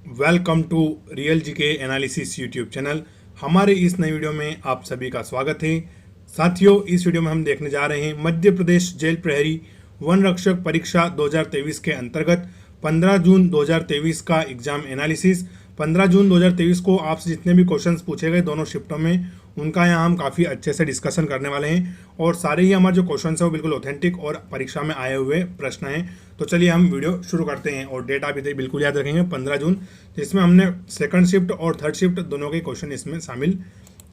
Welcome to real GK analysis YouTube channel. हमारे इस नई वीडियो में आप सभी का स्वागत है। साथियों, इस वीडियो में हम देखने जा रहे हैं मध्य प्रदेश जेल प्रहरी वन रक्षक परीक्षा 2023 के अंतर्गत 15 जून 2023 का एग्जाम एनालिसिस। 15 जून 2023 को आपसे जितने भी क्वेश्चंस पूछे गए दोनों शिफ्टों में, उनका यहाँ हम काफ़ी अच्छे से डिस्कशन करने वाले हैं और सारे ही हमारे जो क्वेश्चंस हैं वो बिल्कुल ऑथेंटिक और परीक्षा में आए हुए प्रश्न हैं। तो चलिए हम वीडियो शुरू करते हैं और डेट आप इधर बिल्कुल याद रखेंगे 15 जून, जिसमें हमने सेकंड शिफ्ट और थर्ड शिफ्ट दोनों के क्वेश्चन इसमें शामिल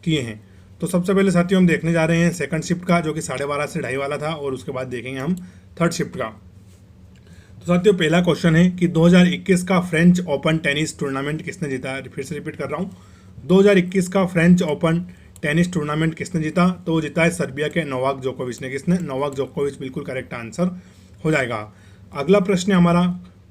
किए हैं। तो सबसे पहले साथियों हम देखने जा रहे हैं सेकंड शिफ्ट का, जो कि 12:30 से 2:30 वाला था, और उसके बाद देखेंगे हम थर्ड शिफ्ट का। तो साथियों पहला क्वेश्चन है कि 2021 का फ्रेंच ओपन टेनिस टूर्नामेंट किसने जीता। फिर से रिपीट कर रहा हूँ, 2021 का फ्रेंच ओपन टेनिस टूर्नामेंट किसने जीता। तो वो जीता है सर्बिया के नोवाक जोकोविच ने। किसने? नोवाक जोकोविच बिल्कुल करेक्ट आंसर हो जाएगा। अगला प्रश्न है हमारा,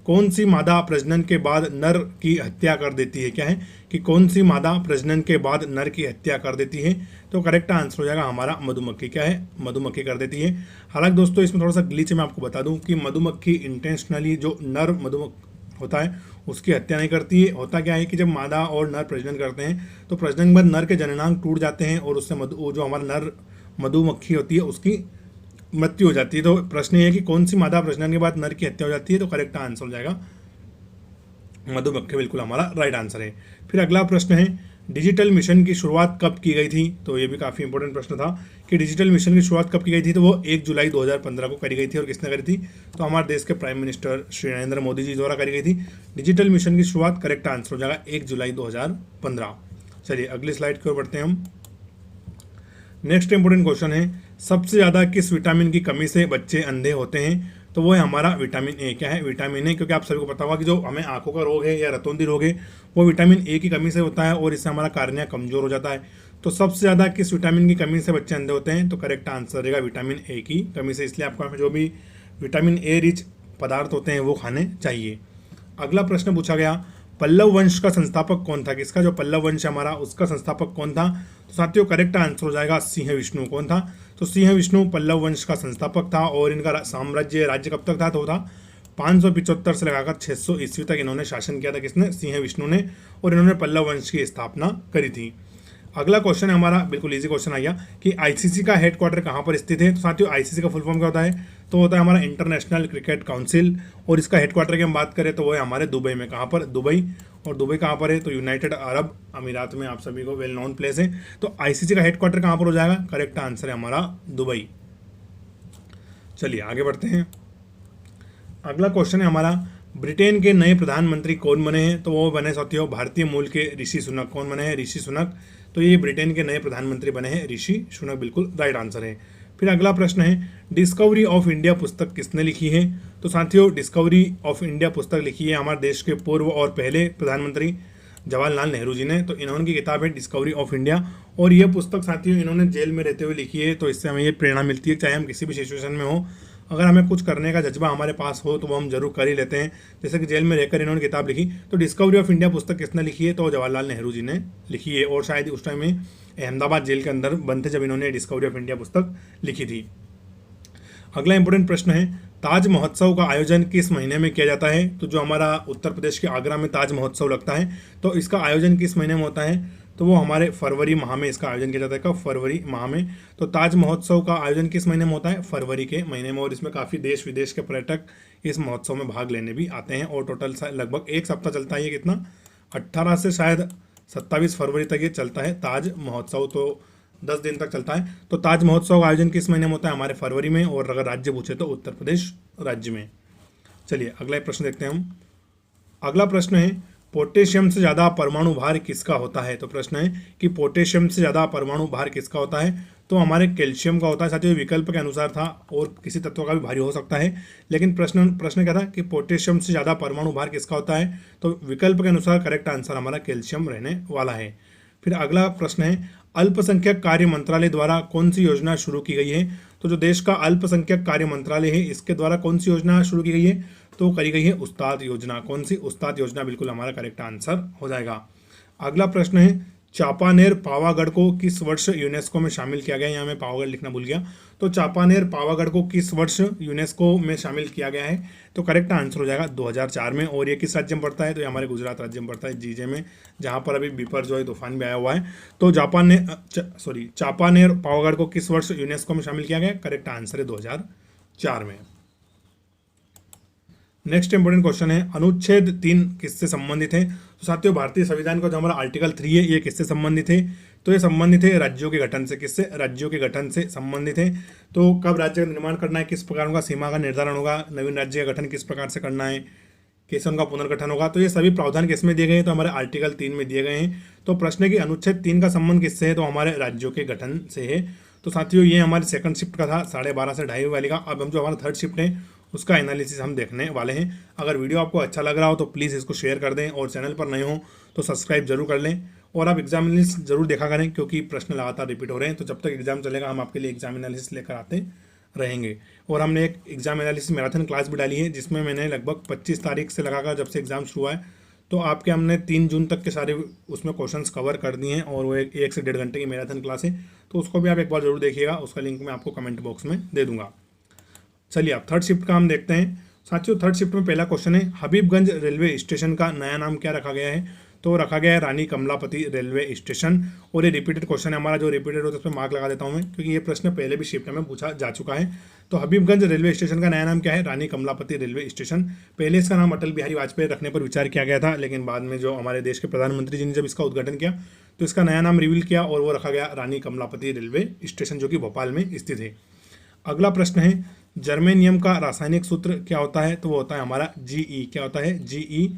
कौन सी मादा प्रजनन के बाद नर की हत्या कर देती है। क्या है कि कौन सी मादा प्रजनन के बाद नर की हत्या कर देती है। तो करेक्ट आंसर हो जाएगा हमारा मधुमक्खी। क्या है? मधुमक्खी कर देती है। हालांकि दोस्तों इसमें थोड़ा सा ग्लिच मैं आपको बता दूं कि मधुमक्खी इंटेंशनली जो नर मधुमक्खी होता है उसकी हत्या नहीं करती है। होता क्या है कि जब मादा और नर प्रजनन करते हैं तो प्रजनन के बाद नर के जननांग टूट जाते हैं और उससे जो हमारा नर मधुमक्खी होती है उसकी मृत्यु हो जाती है। तो प्रश्न ये है कि कौन सी मादा प्रजनन के बाद नर की हत्या हो जाती है। तो करेक्ट आंसर हो जाएगा मधुमक्खी, बिल्कुल हमारा राइट आंसर है। फिर अगला प्रश्न है, डिजिटल मिशन की शुरुआत कब की गई थी। तो ये भी काफ़ी इंपॉर्टेंट प्रश्न था कि डिजिटल मिशन की शुरुआत कब की गई थी। तो वो 1 जुलाई 2015 को करी गई थी। और किसने करी थी? तो हमारे देश के प्राइम मिनिस्टर श्री नरेंद्र मोदी जी द्वारा करी गई थी डिजिटल मिशन की शुरुआत। करेक्ट आंसर हो जाएगा 1 जुलाई 2015। चलिए अगली स्लाइड की ओर बढ़ते हैं हम। नेक्स्ट इंपोर्टेंट क्वेश्चन है, सबसे ज़्यादा किस विटामिन की कमी से बच्चे अंधे होते हैं। तो वो है हमारा विटामिन ए। क्या है? विटामिन ए, क्योंकि आप सभी को पता होगा कि जो हमें आंखों का रोग है या रतौंधी रोग है वो विटामिन ए की कमी से होता है और इससे हमारा कार्निया कमजोर हो जाता है। तो सबसे ज़्यादा किस विटामिन की कमी से बच्चे अंधे होते हैं। तो करेक्ट आंसर रहेगा विटामिन ए की कमी से। इसलिए आपको जो भी विटामिन ए रिच पदार्थ होते हैं वो खाने चाहिए। अगला प्रश्न पूछा गया, पल्लव वंश का संस्थापक कौन था। किसका? जो पल्लव वंश हमारा, उसका संस्थापक कौन था। तो साथियों करेक्ट आंसर हो जाएगा सिंह विष्णु। कौन था? तो सिंह विष्णु पल्लव वंश का संस्थापक था। और इनका साम्राज्य राज्य कब तक था। तो था 575 से लगाकर 600 ईस्वी तक इन्होंने शासन किया था। किसने? सिंह विष्णु ने। और इन्होंने पल्लव वंश की स्थापना करी थी। अगला क्वेश्चन है हमारा, बिल्कुल इजी क्वेश्चन आ गया कि आईसीसी का हेडक्वार्टर कहाँ पर स्थित है। तो साथियों आईसीसी का फुल फॉर्म क्या होता है। तो होता है हमारा इंटरनेशनल क्रिकेट काउंसिल। और इसका हेडक्वार्टर की हम बात करें तो वो है हमारे दुबई में। कहाँ पर? दुबई। और दुबई कहाँ पर है? तो यूनाइटेड अरब अमीरात में, आप सभी को वेल नोन प्लेस है। तो आईसीसी का हेडक्वार्टर कहाँ पर हो जाएगा। करेक्ट आंसर है हमारा दुबई। चलिए आगे बढ़ते हैं। अगला क्वेश्चन है हमारा, ब्रिटेन के नए प्रधानमंत्री कौन बने हैं। तो वो बने साथियों भारतीय मूल के ऋषि सुनक। कौन बने हैं? ऋषि सुनक। तो ये ब्रिटेन के नए प्रधानमंत्री बने हैं ऋषि सुनक, बिल्कुल राइट आंसर है। फिर अगला प्रश्न है, डिस्कवरी ऑफ इंडिया पुस्तक किसने लिखी है। तो साथियों डिस्कवरी ऑफ इंडिया पुस्तक लिखी है हमारे देश के पूर्व और पहले प्रधानमंत्री जवाहरलाल नेहरू जी ने। तो इन्होंने की किताब है डिस्कवरी ऑफ इंडिया। और यह पुस्तक साथियों इन्होंने जेल में रहते हुए लिखी है। तो इससे हमें ये प्रेरणा मिलती है, चाहे हम किसी भी सिचुएशन में हो, अगर हमें कुछ करने का जज्बा हमारे पास हो तो वो हम जरूर कर ही लेते हैं। जैसे कि जेल में रहकर इन्होंने किताब लिखी। तो डिस्कवरी ऑफ इंडिया पुस्तक किसने लिखी है। तो जवाहरलाल नेहरू जी ने लिखी है। और शायद उस टाइम में अहमदाबाद जेल के अंदर बंद थे जब इन्होंने डिस्कवरी ऑफ इंडिया पुस्तक लिखी थी। अगला इंपोर्टेंट प्रश्न है, ताज महोत्सव का आयोजन किस महीने में किया जाता है। तो जो हमारा उत्तर प्रदेश के आगरा में ताज महोत्सव लगता है, तो इसका आयोजन किस महीने में होता है। तो वो हमारे फरवरी माह में इसका आयोजन किया जाता है। कब? फरवरी माह में। तो ताज महोत्सव का आयोजन किस महीने में होता है। फरवरी के महीने में। और इसमें काफ़ी देश विदेश के पर्यटक इस महोत्सव में भाग लेने भी आते हैं। और टोटल लगभग एक सप्ताह चलता है ये। कितना? 18 से शायद 27 फरवरी तक ये चलता है ताज महोत्सव। तो 10 दिन तक चलता है। तो ताज महोत्सव का आयोजन किस महीने में होता है। हमारे फरवरी में। और अगर राज्य पूछे तो उत्तर प्रदेश राज्य में। चलिए अगला प्रश्न देखते हैं हम। अगला प्रश्न है, पोटेशियम से ज़्यादा परमाणु भार किसका होता है। तो प्रश्न है कि पोटेशियम से ज़्यादा परमाणु भार किसका होता है। तो हमारे कैल्शियम का होता है। साथियों विकल्प के अनुसार था और किसी तत्व का भी भारी हो सकता है, लेकिन प्रश्न क्या था कि पोटेशियम से ज़्यादा परमाणु भार किसका होता है। तो विकल्प के अनुसार करेक्ट आंसर हमारा कैल्शियम रहने वाला है। फिर अगला प्रश्न है, अल्पसंख्यक कार्य मंत्रालय द्वारा कौन सी योजना शुरू की गई है। तो जो देश का अल्पसंख्यक कार्य मंत्रालय है इसके द्वारा कौन सी योजना शुरू की गई है। तो करी गई है उस्ताद योजना। कौन सी? उस्ताद योजना, बिल्कुल हमारा करेक्ट आंसर हो जाएगा। अगला प्रश्न है, चापानेर पावागढ़ को किस वर्ष यूनेस्को में शामिल किया गया? यहाँ मैं पावागढ़ लिखना भूल गया। तो चापानेर पावागढ़ को किस वर्ष यूनेस्को में शामिल किया गया है? तो करेक्ट आंसर हो जाएगा 2004 में। और ये किस राज्य में पड़ता है? तो ये हमारे गुजरात राज्य में पड़ता है, जीजे में, जहाँ पर अभी बिपरजॉय तूफान भी आया हुआ है। तो चापानेर पावागढ़ को किस वर्ष यूनेस्को में शामिल किया गया? करेक्ट आंसर है 2004 में। नेक्स्ट इंपोर्टेंट क्वेश्चन है, अनुच्छेद 3 किससे संबंधित है? तो साथियों, भारतीय संविधान का जो हमारा आर्टिकल 3 है, ये किससे संबंधित है? तो ये संबंधित है राज्यों के गठन से। किससे? राज्यों के गठन से संबंधित है। तो कब राज्य का निर्माण करना है, किस प्रकार उनका सीमा का निर्धारण होगा, नवीन राज्य का गठन किस प्रकार से करना है, कैसे उनका पुनर्गठन होगा, तो ये सभी प्रावधान किस में दिए गए हैं? तो हमारे आर्टिकल 3 में दिए गए हैं। तो प्रश्न है कि अनुच्छेद 3 का संबंध किससे है? तो हमारे राज्यों के गठन से है। तो साथियों, ये हमारे सेकंड शिफ्ट का था 12:30 से 2:30 वाले का। अब हम जो हमारा थर्ड शिफ्ट है उसका एनालिसिस हम देखने वाले हैं। अगर वीडियो आपको अच्छा लग रहा हो तो प्लीज़ इसको शेयर कर दें, और चैनल पर नए हो तो सब्सक्राइब जरूर कर लें, और आप एग्जाम एनालिसिस जरूर देखा करें, क्योंकि प्रश्न लगातार रिपीट हो रहे हैं। तो जब तक एग्जाम चलेगा हम आपके लिए एग्जाम एनालिसिस लेकर आते रहेंगे। और हमने एक एग्जाम एनालिसिस मैराथन क्लास भी डाली है, जिसमें मैंने लगभग 25 तारीख से लगाकर जब से एग्जाम शुरू हुआ है, तो आपके हमने 3 जून तक के सारे उसमें क्वेश्चंस कवर कर दिए हैं। और वो 1 से 1.5 घंटे की मैराथन क्लास है, तो उसको भी आप एक बार जरूर देखिएगा। उसका लिंक मैं आपको कमेंट बॉक्स में दे दूंगा। चलिए आप थर्ड शिफ्ट का हम देखते हैं। साथियों, थर्ड शिफ्ट में पहला क्वेश्चन है, हबीबगंज रेलवे स्टेशन का नया नाम क्या रखा गया है? तो रखा गया है रानी कमलापति रेलवे स्टेशन। और ये रिपीटेड क्वेश्चन है हमारा, जो रिपीटेड होता है उस पर मार्क लगा देता हूँ मैं, क्योंकि ये प्रश्न पहले भी शिफ्ट में पूछा जा चुका है। तो हबीबगंज रेलवे स्टेशन का नया नाम क्या है? रानी कमलापति रेलवे स्टेशन। पहले इसका नाम अटल बिहारी वाजपेयी रखने पर विचार किया गया था, लेकिन बाद में जो हमारे देश के प्रधानमंत्री जी ने जब इसका उद्घाटन किया तो इसका नया नाम रिवील किया, और वो रखा गया रानी कमलापति रेलवे स्टेशन, जो कि भोपाल में स्थित है। अगला प्रश्न है, जर्मेनियम का रासायनिक सूत्र क्या होता है? तो वो होता है हमारा जीई। क्या होता है? जीई।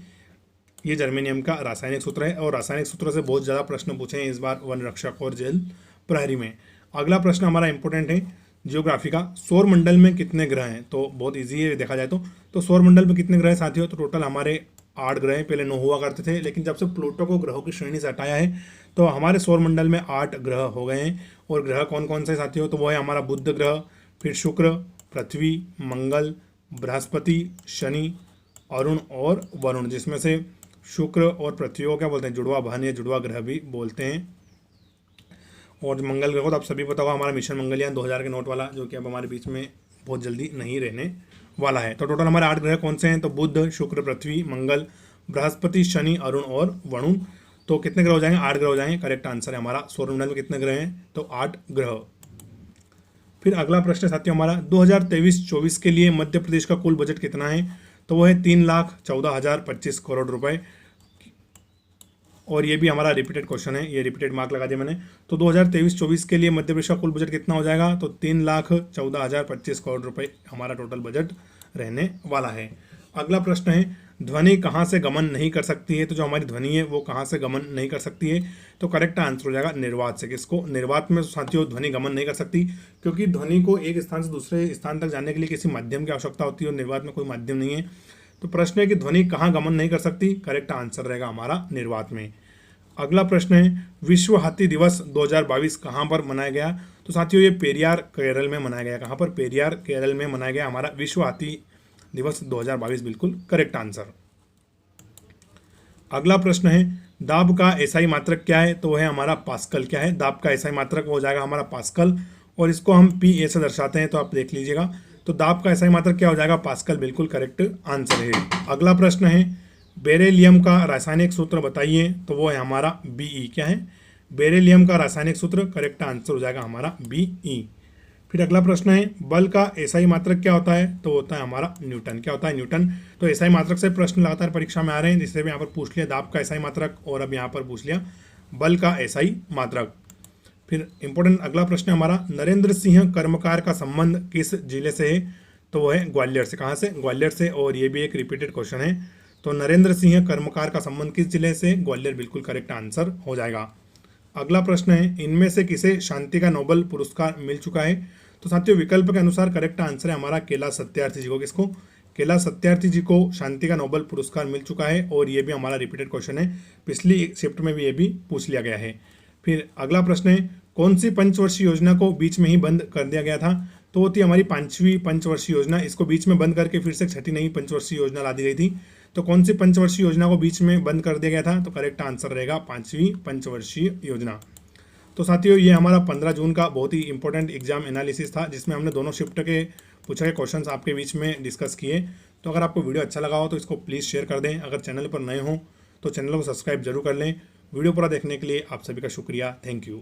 ये जर्मेनियम का रासायनिक सूत्र है, और रासायनिक सूत्र से बहुत ज़्यादा प्रश्न पूछे हैं इस बार वन रक्षक और जेल प्रहरी में। अगला प्रश्न हमारा इंपॉर्टेंट है जियोग्राफी का, सौर मंडल में कितने ग्रह हैं? तो बहुत ईजी है देखा जाए तो सौर मंडल में कितने ग्रह हैं साथियों? तो टोटल हमारे 8 ग्रह हैं। पहले 9 हुआ करते थे, लेकिन जब से प्लूटो को ग्रहों की श्रेणी से हटाया है तो हमारे सौर मंडल में 8 ग्रह हो गए हैं। और ग्रह कौन कौन से साथियों? तो वो है हमारा बुध ग्रह, फिर शुक्र, पृथ्वी, मंगल, बृहस्पति, शनि, अरुण और वरुण, जिसमें से शुक्र और पृथ्वी को क्या बोलते हैं? जुड़वा बहन या जुड़वा ग्रह भी बोलते हैं। और मंगल ग्रह को तो आप सभी पता होगा, हमारा मिशन मंगलयान 2000 के नोट वाला, जो कि अब हमारे बीच में बहुत जल्दी नहीं रहने वाला है। तो टोटल हमारे 8 ग्रह कौन से हैं? तो बुध, शुक्र, पृथ्वी, मंगल, बृहस्पति, शनि, अरुण और वरुण। तो कितने ग्रह हो जाएंगे? 8 ग्रह हो जाएंगे। करेक्ट आंसर है हमारा। सौर मंडल में कितने ग्रह हैं? तो 8 ग्रह। फिर अगला प्रश्न साथियों हमारा, 2023-24 के लिए मध्य प्रदेश का कुल बजट कितना है? तो वो है 3,14,025 करोड़ रुपए। और ये भी हमारा रिपीटेड क्वेश्चन है, ये रिपीटेड मार्क लगा दिया मैंने। तो 2023-24 के लिए मध्य प्रदेश का कुल बजट कितना हो जाएगा? तो 3,14,025 करोड़ रुपए हमारा टोटल बजट रहने वाला है। अगला प्रश्न है, ध्वनि कहाँ से गमन नहीं कर सकती है? तो जो हमारी ध्वनि है वो कहाँ से गमन नहीं कर सकती है? तो करेक्ट आंसर हो जाएगा निर्वात से। किसको? निर्वात में साथियों ध्वनि गमन नहीं कर सकती, क्योंकि ध्वनि को एक स्थान से दूसरे स्थान तक जाने के लिए किसी माध्यम की आवश्यकता होती है, और निर्वात में कोई माध्यम नहीं है। तो प्रश्न है कि ध्वनि कहाँ गमन नहीं कर सकती? करेक्ट आंसर रहेगा हमारा निर्वात में। अगला प्रश्न है, विश्व हाथी दिवस 2022 कहाँ पर मनाया गया? तो साथियों ये पेरियार केरल में मनाया गया। कहाँ पर? पेरियार केरल में मनाया गया हमारा विश्व हाथी दिवस 2022, बिल्कुल करेक्ट आंसर। अगला प्रश्न है, दाब का एसआई मात्रक क्या है? तो वो है हमारा पास्कल। क्या है? दाब का एसआई मात्रक हो जाएगा हमारा पास्कल, और इसको हम पीए से दर्शाते हैं, तो आप देख लीजिएगा। तो दाब का एसआई मात्रक क्या हो जाएगा? पास्कल, बिल्कुल करेक्ट आंसर है। अगला प्रश्न है, बेरिलियम का रासायनिक सूत्र बताइए? तो वो है हमारा बीई। क्या है? बेरिलियम का रासायनिक सूत्र, करेक्ट आंसर हो जाएगा हमारा बीई। फिर अगला प्रश्न है, बल का एसआई मात्रक क्या होता है? तो होता है हमारा न्यूटन। क्या होता है? न्यूटन। तो एसआई मात्रक से प्रश्न लगातार परीक्षा में आ रहे हैं, जिससे भी यहाँ पर पूछ लिया दाब का एसआई मात्रक, और अब यहाँ पर पूछ लिया बल का एसआई मात्रक। फिर इंपॉर्टेंट अगला प्रश्न हमारा, नरेंद्र सिंह कर्मकार का संबंध किस जिले से है? तो वो है ग्वालियर से। कहाँ से? ग्वालियर से। और ये भी एक रिपीटेड क्वेश्चन है। तो नरेंद्र सिंह कर्मकार का संबंध किस जिले से? ग्वालियर, बिल्कुल करेक्ट आंसर हो जाएगा। अगला प्रश्न है, इनमें से किसे शांति का नोबेल पुरस्कार मिल चुका है? तो साथियों विकल्प के अनुसार करेक्ट आंसर है हमारा कैलाश सत्यार्थी जी को। किसको? कैलाश सत्यार्थी जी को शांति का नोबेल पुरस्कार मिल चुका है, और ये भी हमारा रिपीटेड क्वेश्चन है, पिछली शिफ्ट में भी ये भी पूछ लिया गया है। फिर अगला प्रश्न है, कौन सी पंचवर्षीय योजना को बीच में ही बंद कर दिया गया था? तो होती है हमारी 5वीं पंचवर्षीय योजना। इसको बीच में बंद करके फिर से 6ठी नई पंचवर्षीय योजना ला दी गई थी, तो कौन सी पंचवर्षीय योजना को बीच में बंद कर दिया गया था? तो करेक्ट आंसर रहेगा 5वीं पंचवर्षीय योजना। तो साथियों, ये हमारा 15 जून का बहुत ही इंपॉर्टेंट एग्जाम एनालिसिस था, जिसमें हमने दोनों शिफ्ट के पूछे गए क्वेश्चंस आपके बीच में डिस्कस किए। तो अगर आपको वीडियो अच्छा लगा हो तो इसको प्लीज़ शेयर कर दें। अगर चैनल पर नए हो तो चैनल को सब्सक्राइब जरूर कर लें। वीडियो पूरा देखने के लिए आप सभी का शुक्रिया। Thank you.